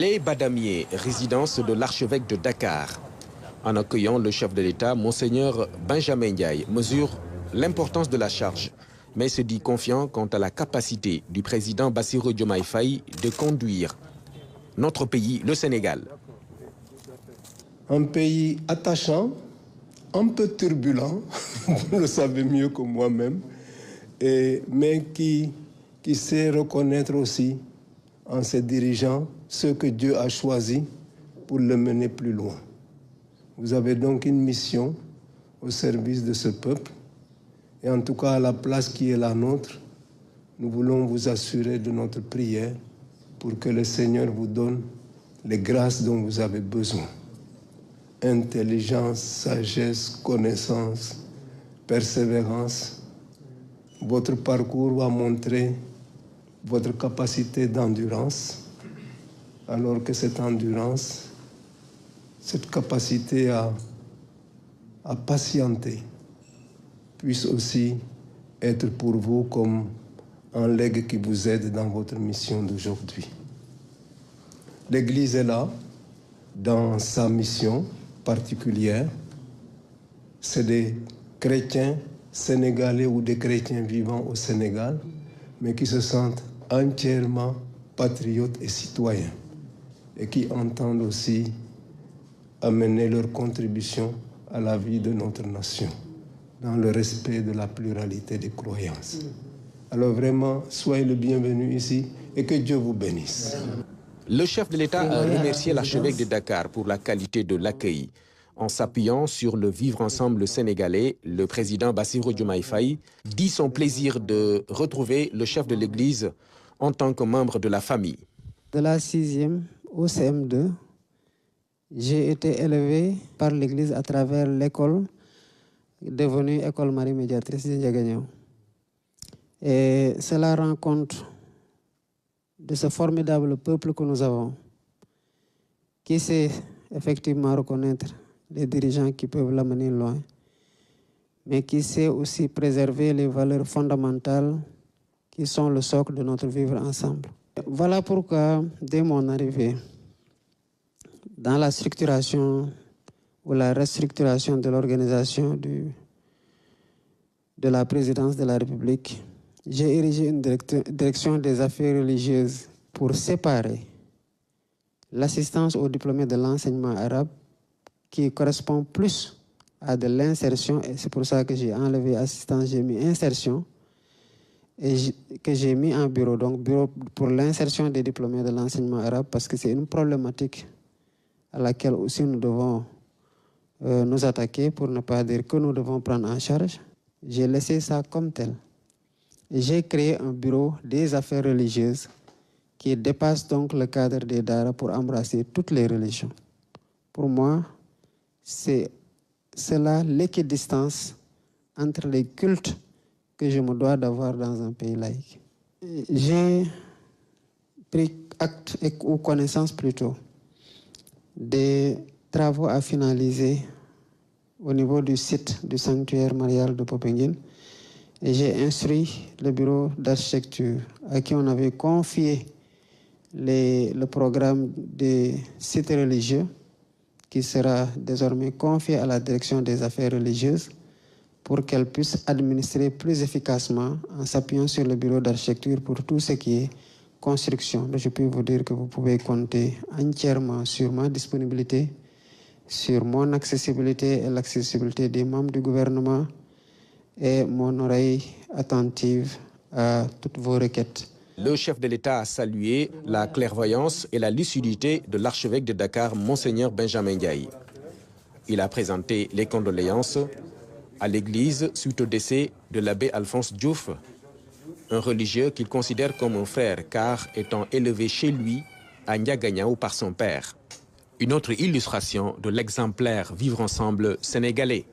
Les Badamiers, résidence de l'archevêque de Dakar. En accueillant le chef de l'État, Monseigneur Benjamin Ndiaye mesure l'importance de la charge, mais se dit confiant quant à la capacité du président Bassirou Diomaye Faye de conduire notre pays, le Sénégal. Un pays attachant, un peu turbulent, vous le savez mieux que moi-même, mais qui sait reconnaître aussi en ses dirigeants ceux que Dieu a choisis pour le mener plus loin. Vous avez donc une mission au service de ce peuple, et en tout cas à la place qui est la nôtre, nous voulons vous assurer de notre prière pour que le Seigneur vous donne les grâces dont vous avez besoin. Intelligence, sagesse, connaissance, persévérance. Votre parcours va montrer votre capacité d'endurance, alors que cette endurance, cette capacité à patienter, puisse aussi être pour vous comme un legs qui vous aide dans votre mission d'aujourd'hui. L'Église est là, dans sa mission particulière. C'est des chrétiens sénégalais ou des chrétiens vivant au Sénégal, mais qui se sentent entièrement patriotes et citoyens, et qui entendent aussi amener leur contribution à la vie de notre nation, dans le respect de la pluralité des croyances. Alors vraiment, soyez le bienvenu ici et que Dieu vous bénisse. Le chef de l'État a remercié l'archevêque de Dakar pour la qualité de l'accueil. En s'appuyant sur le vivre ensemble sénégalais, le président Bassirou Diomaye Faye dit son plaisir de retrouver le chef de l'Église en tant que membre de la famille. De la 6e au CM2, j'ai été élevé par l'Église à travers l'école devenue École Marie Médiatrice de Ndiaganiao. Et cela rend compte de ce formidable peuple que nous avons, qui sait effectivement reconnaître les dirigeants qui peuvent l'amener loin, mais qui sait aussi préserver les valeurs fondamentales qui sont le socle de notre vivre ensemble. Voilà pourquoi, dès mon arrivée, dans la structuration ou la restructuration de l'organisation de la présidence de la République, j'ai érigé une direction des affaires religieuses pour séparer l'assistance aux diplômés de l'enseignement arabe qui correspond plus à de l'insertion, et c'est pour ça que j'ai enlevé assistance, j'ai mis insertion, et que j'ai mis en bureau, donc bureau pour l'insertion des diplômés de l'enseignement arabe, parce que c'est une problématique à laquelle aussi nous devons nous attaquer, pour ne pas dire que nous devons prendre en charge. J'ai laissé ça comme tel. J'ai créé un bureau des affaires religieuses qui dépasse donc le cadre des Dara pour embrasser toutes les religions. Pour moi, c'est cela l'équidistance entre les cultes que je me dois d'avoir dans un pays laïque. J'ai pris acte ou connaissance plutôt des travaux à finaliser au niveau du site du sanctuaire marial de Popenguine. Et j'ai instruit le bureau d'architecture à qui on avait confié le programme des sites religieux, qui sera désormais confié à la direction des affaires religieuses pour qu'elle puisse administrer plus efficacement en s'appuyant sur le bureau d'architecture pour tout ce qui est construction. Donc, je peux vous dire que vous pouvez compter entièrement sur ma disponibilité, sur mon accessibilité et l'accessibilité des membres du gouvernement, et mon oreille attentive à toutes vos requêtes. Le chef de l'État a salué la clairvoyance et la lucidité de l'archevêque de Dakar, Monseigneur Benjamin Ndiaye. Il a présenté les condoléances à l'Église suite au décès de l'abbé Alphonse Diouf, un religieux qu'il considère comme un frère car étant élevé chez lui à Ndiaganiao par son père. Une autre illustration de l'exemplaire vivre ensemble sénégalais.